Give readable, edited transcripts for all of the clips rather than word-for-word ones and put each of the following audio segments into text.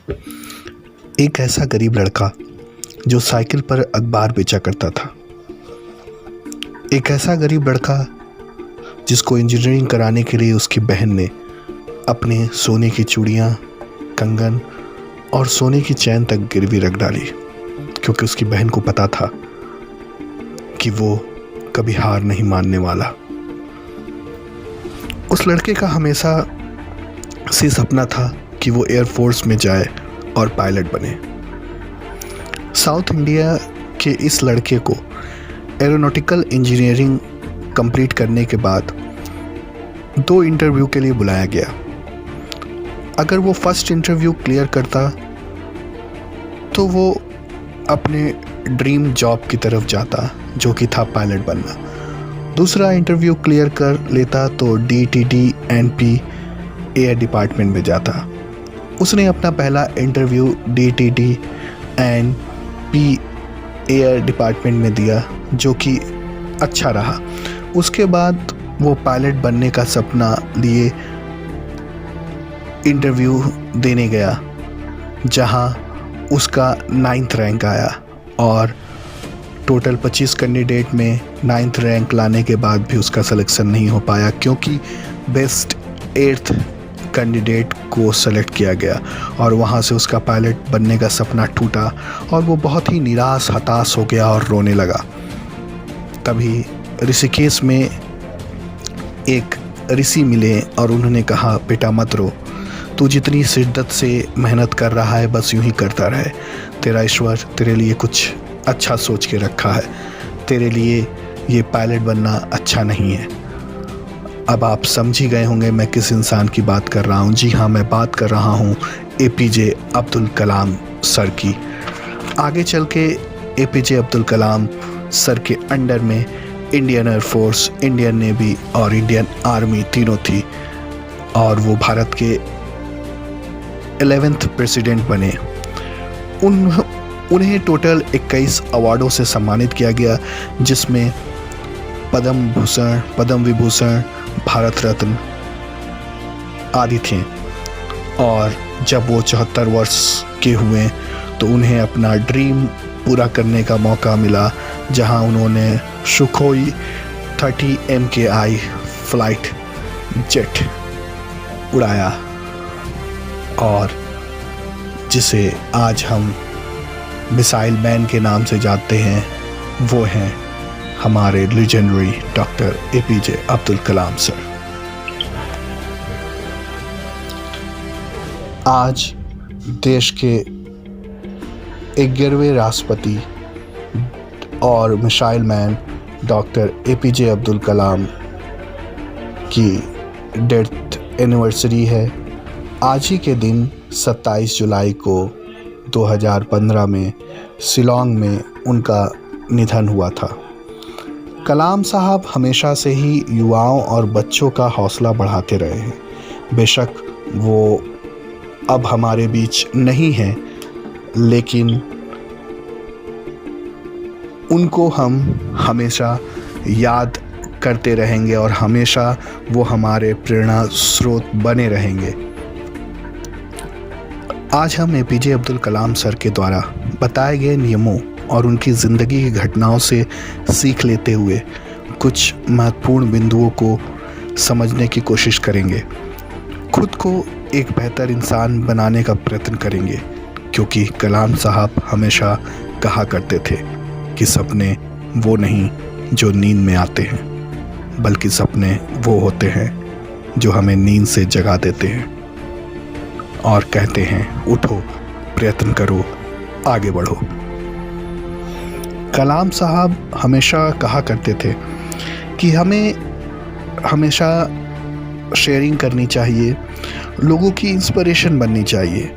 एक ऐसा गरीब लड़का जो साइकिल पर अखबार बेचा करता था। एक ऐसा गरीब लड़का जिसको इंजीनियरिंग कराने के लिए उसकी बहन ने अपने सोने की चूड़ियाँ, कंगन और सोने की चैन तक गिरवी रख डाली, क्योंकि उसकी बहन को पता था कि वो कभी हार नहीं मानने वाला। उस लड़के का हमेशा से सपना था कि वो एयरफोर्स में जाए और पायलट बने। साउथ इंडिया के इस लड़के को एरोनॉटिकल इंजीनियरिंग कंप्लीट करने के बाद 2 इंटरव्यू के लिए बुलाया गया। अगर वो फर्स्ट इंटरव्यू क्लियर करता तो वो अपने ड्रीम जॉब की तरफ जाता, जो कि था पायलट बनना। दूसरा इंटरव्यू क्लियर कर लेता तो DTD-NP एयर डिपार्टमेंट में जाता। उसने अपना पहला इंटरव्यू DTD-NP एयर डिपार्टमेंट में दिया, जो कि अच्छा रहा। उसके बाद वो पायलट बनने का सपना लिए इंटरव्यू देने गया, जहां उसका 9th रैंक आया और टोटल 25 कैंडिडेट में 9th रैंक लाने के बाद भी उसका सिलेक्शन नहीं हो पाया, क्योंकि बेस्ट 8th कैंडिडेट को सेलेक्ट किया गया और वहाँ से उसका पायलट बनने का सपना टूटा और वो बहुत ही निराश हताश हो गया और रोने लगा। तभी ऋषिकेश में एक ऋषि मिले और उन्होंने कहा, बेटा मत रो, तू जितनी शिद्दत से मेहनत कर रहा है बस यूं ही करता रहे। तेरा ईश्वर तेरे लिए कुछ अच्छा सोच के रखा है, तेरे लिए ये पायलट बनना अच्छा नहीं है। अब आप समझ ही गए होंगे मैं किस इंसान की बात कर रहा हूँ। जी हाँ, मैं बात कर रहा हूँ APJ अब्दुल कलाम सर की। आगे चल के APJ अब्दुल कलाम सर के अंडर में इंडियन एयरफोर्स, इंडियन नेवी और इंडियन आर्मी तीनों थी और वो भारत के 11th प्रेसिडेंट बने। उन्हें टोटल 21 अवार्डों से सम्मानित किया गया, जिसमें पद्म भूषण, पद्म विभूषण, भारत रत्न आदि थे। और जब वो 74 वर्ष के हुए तो उन्हें अपना ड्रीम पूरा करने का मौका मिला, जहां उन्होंने सुखोई 30 MKI फ्लाइट जेट उड़ाया और जिसे आज हम मिसाइल मैन के नाम से जानते हैं, वो हैं हमारे legendary doctor APJ Abdul Kalam sir. आज देश के 11वें राष्ट्रपति और missile man doctor APJ Abdul Kalam की डेथ एनिवर्सरी है। आज ही के दिन 27 जुलाई को 2015 में शिलांग में उनका निधन हुआ था। कलाम साहब हमेशा से ही युवाओं और बच्चों का हौसला बढ़ाते रहे हैं। बेशक वो अब हमारे बीच नहीं हैं, लेकिन उनको हम हमेशा याद करते रहेंगे और हमेशा वो हमारे प्रेरणा स्रोत बने रहेंगे। आज हम APJ अब्दुल कलाम सर के द्वारा बताए गए नियमों और उनकी ज़िंदगी की घटनाओं से सीख लेते हुए कुछ महत्वपूर्ण बिंदुओं को समझने की कोशिश करेंगे। खुद को एक बेहतर इंसान बनाने का प्रयत्न करेंगे, क्योंकि कलाम साहब हमेशा कहा करते थे कि सपने वो नहीं जो नींद में आते हैं, बल्कि सपने वो होते हैं जो हमें नींद से जगा देते हैं और कहते हैं, उठो, प्रयत्न करो, आगे बढ़ो। कलाम साहब हमेशा कहा करते थे कि हमें हमेशा शेयरिंग करनी चाहिए, लोगों की इंस्पिरेशन बननी चाहिए,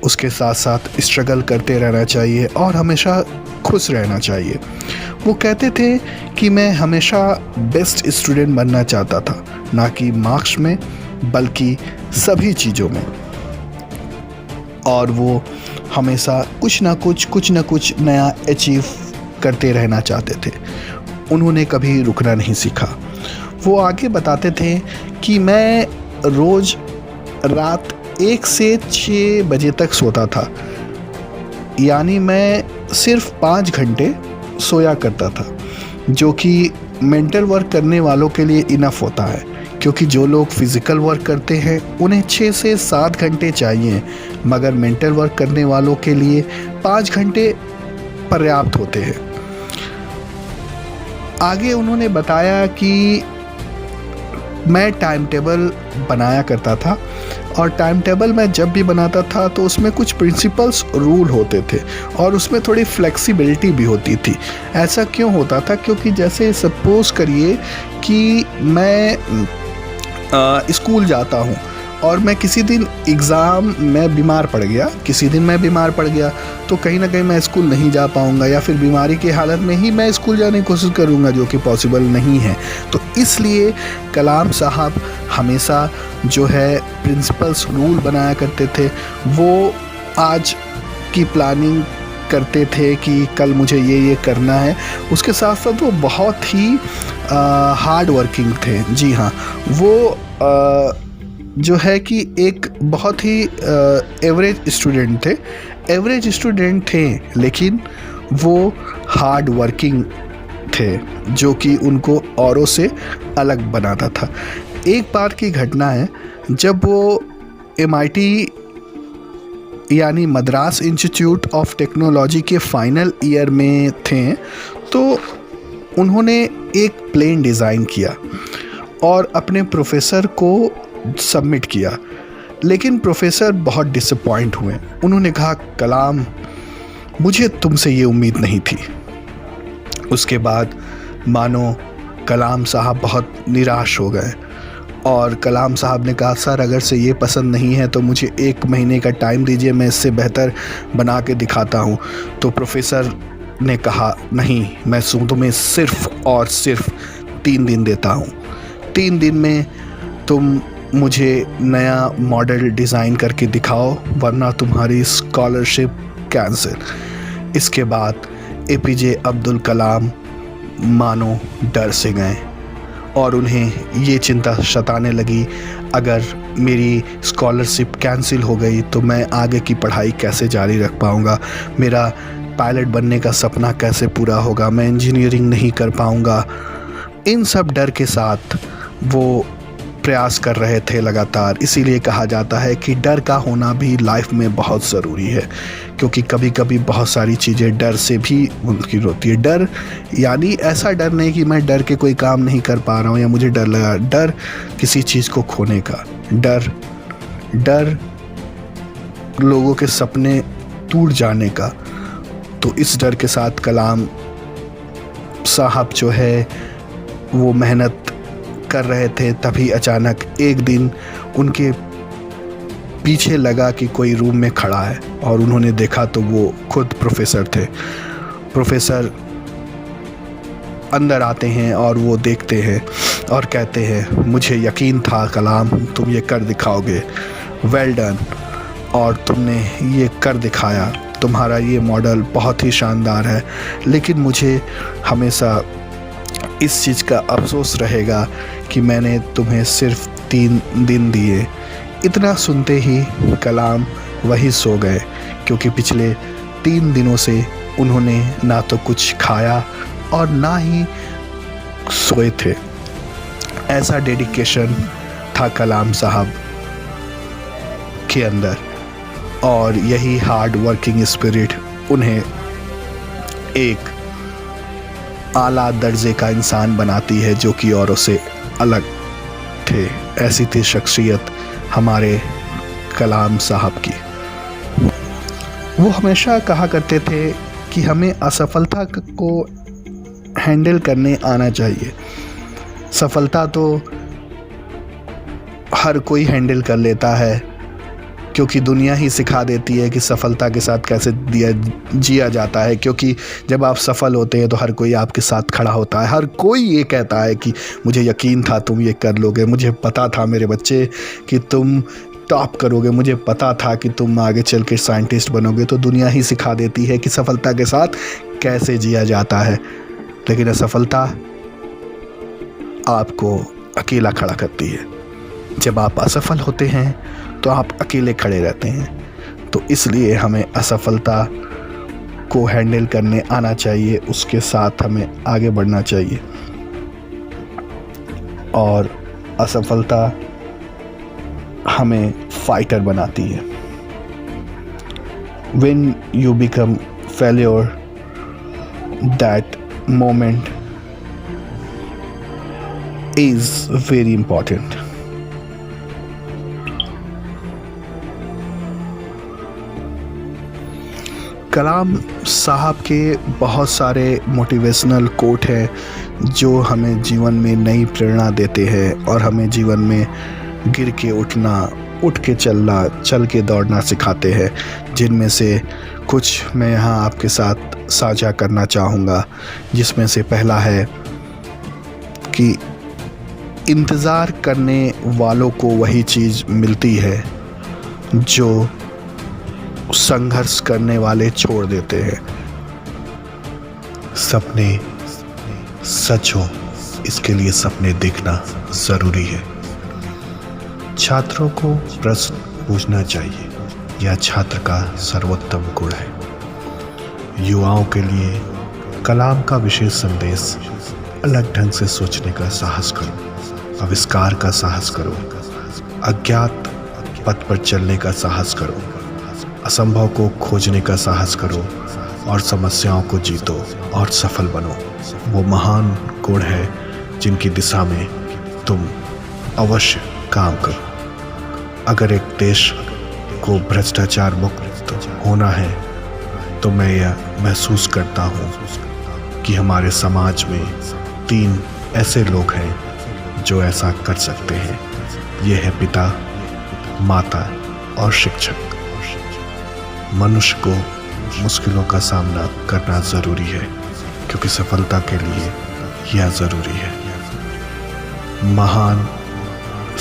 उसके साथ साथ स्ट्रगल करते रहना चाहिए और हमेशा खुश रहना चाहिए। वो कहते थे कि मैं हमेशा बेस्ट स्टूडेंट बनना चाहता था, ना कि मार्क्स में बल्कि सभी चीज़ों में। और वो हमेशा कुछ ना कुछ नया अचीव करते रहना चाहते थे। उन्होंने कभी रुकना नहीं सीखा। वो आगे बताते थे कि मैं रोज़ रात 1 से 6 बजे तक सोता था, यानी मैं सिर्फ 5 घंटे सोया करता था, जो कि मेंटल वर्क करने वालों के लिए इनफ होता है, क्योंकि जो लोग फिज़िकल वर्क करते हैं उन्हें 6 से 7 घंटे चाहिए, मगर मेंटल वर्क करने वालों के लिए 5 घंटे पर्याप्त होते हैं। आगे उन्होंने बताया कि मैं टाइम टेबल बनाया करता था, और टाइम टेबल मैं जब भी बनाता था तो उसमें कुछ प्रिंसिपल्स रूल होते थे और उसमें थोड़ी फ्लेक्सिबिलिटी भी होती थी। ऐसा क्यों होता था? क्योंकि जैसे सपोज़ करिए कि मैं स्कूल जाता हूँ और मैं किसी दिन एग्ज़ाम में बीमार पड़ गया, तो कहीं ना कहीं मैं स्कूल नहीं जा पाऊँगा, या फिर बीमारी की हालत में ही मैं स्कूल जाने की कोशिश करूँगा, जो कि पॉसिबल नहीं है। तो इसलिए कलाम साहब हमेशा जो है प्रिंसिपल्स रूल बनाया करते थे। वो आज की प्लानिंग करते थे कि कल मुझे ये करना है। उसके साथ साथ वो बहुत ही हार्ड वर्किंग थे। जी हाँ, वो जो है कि एक बहुत ही एवरेज स्टूडेंट थे, लेकिन वो हार्ड वर्किंग थे, जो कि उनको औरों से अलग बनाता था। एक बार की घटना है, जब वो MIT यानी मद्रास इंस्टीट्यूट ऑफ टेक्नोलॉजी के फाइनल ईयर में थे, तो उन्होंने एक प्लेन डिज़ाइन किया और अपने प्रोफेसर को सबमिट किया, लेकिन प्रोफेसर बहुत डिसअपॉइंट हुए। उन्होंने कहा, कलाम, मुझे तुमसे ये उम्मीद नहीं थी। उसके बाद मानो कलाम साहब बहुत निराश हो गए और कलाम साहब ने कहा, सर अगर से ये पसंद नहीं है तो मुझे 1 महीने का टाइम दीजिए, मैं इससे बेहतर बना के दिखाता हूँ। तो प्रोफेसर ने कहा, नहीं, मैं तुम्हें सिर्फ और सिर्फ 3 दिन देता हूँ। 3 दिन में तुम मुझे नया मॉडल डिज़ाइन करके दिखाओ, वरना तुम्हारी स्कॉलरशिप कैंसिल। इसके बाद APJ अब्दुल कलाम मानो डर से गए और उन्हें ये चिंता सताने लगी, अगर मेरी स्कॉलरशिप कैंसिल हो गई तो मैं आगे की पढ़ाई कैसे जारी रख पाऊँगा, मेरा पायलट बनने का सपना कैसे पूरा होगा, मैं इंजीनियरिंग नहीं कर पाऊँगा। इन सब डर के साथ वो प्रयास कर रहे थे लगातार। इसीलिए कहा जाता है कि डर का होना भी लाइफ में बहुत ज़रूरी है, क्योंकि कभी कभी बहुत सारी चीज़ें डर से भी मुमकिन होती है। डर यानी ऐसा डर नहीं कि मैं डर के कोई काम नहीं कर पा रहा हूँ या मुझे डर लगा, डर किसी चीज़ को खोने का, डर लोगों के सपने टूट जाने का। तो इस डर के साथ कलाम साहब जो है वो मेहनत कर रहे थे। तभी अचानक एक दिन उनके पीछे लगा कि कोई रूम में खड़ा है, और उन्होंने देखा तो वो खुद प्रोफेसर थे। प्रोफेसर अंदर आते हैं और वो देखते हैं और कहते हैं, मुझे यकीन था कलाम तुम ये कर दिखाओगे, वेल डन, और तुमने ये कर दिखाया, तुम्हारा ये मॉडल बहुत ही शानदार है। लेकिन मुझे हमेशा इस चीज़ का अफसोस रहेगा कि मैंने तुम्हें सिर्फ 3 दिन दिए। इतना सुनते ही कलाम वही सो गए, क्योंकि पिछले 3 दिनों से उन्होंने ना तो कुछ खाया और ना ही सोए थे। ऐसा डेडिकेशन था कलाम साहब के अंदर, और यही हार्ड वर्किंग स्पिरिट उन्हें एक आला दर्जे का इंसान बनाती है, जो कि औरों से अलग थे। ऐसी थी शख्सियत हमारे कलाम साहब की। वो हमेशा कहा करते थे कि हमें असफलता को हैंडल करने आना चाहिए। सफलता तो हर कोई हैंडल कर लेता है, क्योंकि दुनिया ही सिखा देती है कि सफलता के साथ कैसे जिया जाता है। क्योंकि जब आप सफल होते हैं तो हर कोई आपके साथ खड़ा होता है, हर कोई ये कहता है कि मुझे यकीन था तुम ये कर लोगे, मुझे पता था मेरे बच्चे कि तुम टॉप करोगे, मुझे पता था कि तुम आगे चल के साइंटिस्ट बनोगे। तो दुनिया ही सिखा देती है कि सफलता के साथ कैसे जिया जाता है, लेकिन असफलता आपको अकेला खड़ा करती है। जब आप असफल होते हैं तो आप अकेले खड़े रहते हैं। तो इसलिए हमें असफलता को हैंडल करने आना चाहिए, उसके साथ हमें आगे बढ़ना चाहिए। और असफलता हमें फाइटर बनाती है। When you become failure, that moment is very important. कलाम साहब के बहुत सारे मोटिवेशनल कोट हैं जो हमें जीवन में नई प्रेरणा देते हैं और हमें जीवन में गिर के उठना, उठ के चलना, चल के दौड़ना सिखाते हैं, जिनमें से कुछ मैं यहाँ आपके साथ साझा करना चाहूँगा। जिसमें से पहला है कि इंतज़ार करने वालों को वही चीज़ मिलती है जो संघर्ष करने वाले छोड़ देते हैं। सपने सच हो, इसके लिए सपने देखना ज़रूरी है। छात्रों को प्रश्न पूछना चाहिए, यह छात्र का सर्वोत्तम गुण है। युवाओं के लिए कलाम का विशेष संदेश, अलग ढंग से सोचने का साहस करो, आविष्कार का साहस करो, अज्ञात पथ पर चलने का साहस करो, असंभव को खोजने का साहस करो और समस्याओं को जीतो और सफल बनो। वो महान गुण है जिनकी दिशा में तुम अवश्य काम करो। अगर एक देश को भ्रष्टाचार मुक्त होना है तो मैं यह महसूस करता हूँ कि हमारे समाज में 3 ऐसे लोग हैं जो ऐसा कर सकते हैं। ये है पिता, माता और शिक्षक। मनुष्य को मुश्किलों का सामना करना ज़रूरी है क्योंकि सफलता के लिए यह ज़रूरी है। महान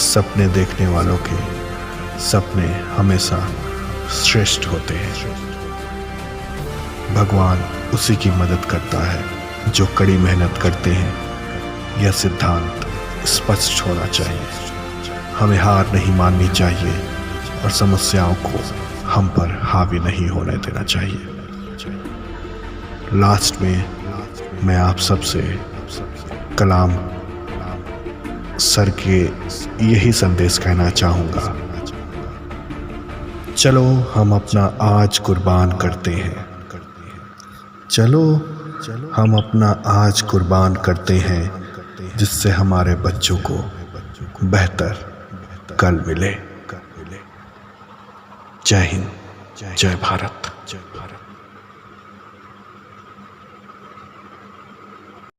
सपने देखने वालों के सपने हमेशा श्रेष्ठ होते हैं। भगवान उसी की मदद करता है जो कड़ी मेहनत करते हैं। यह सिद्धांत स्पष्ट होना चाहिए। हमें हार नहीं माननी चाहिए और समस्याओं को हम पर हावी नहीं होने देना चाहिए। लास्ट में मैं आप सबसे कलाम सर के यही संदेश कहना चाहूँगा, चलो हम अपना आज कुर्बान करते हैं। चलो हम अपना आज कुर्बान करते हैं जिससे हमारे बच्चों को बेहतर कल मिले। जय हिंद, जय भारत।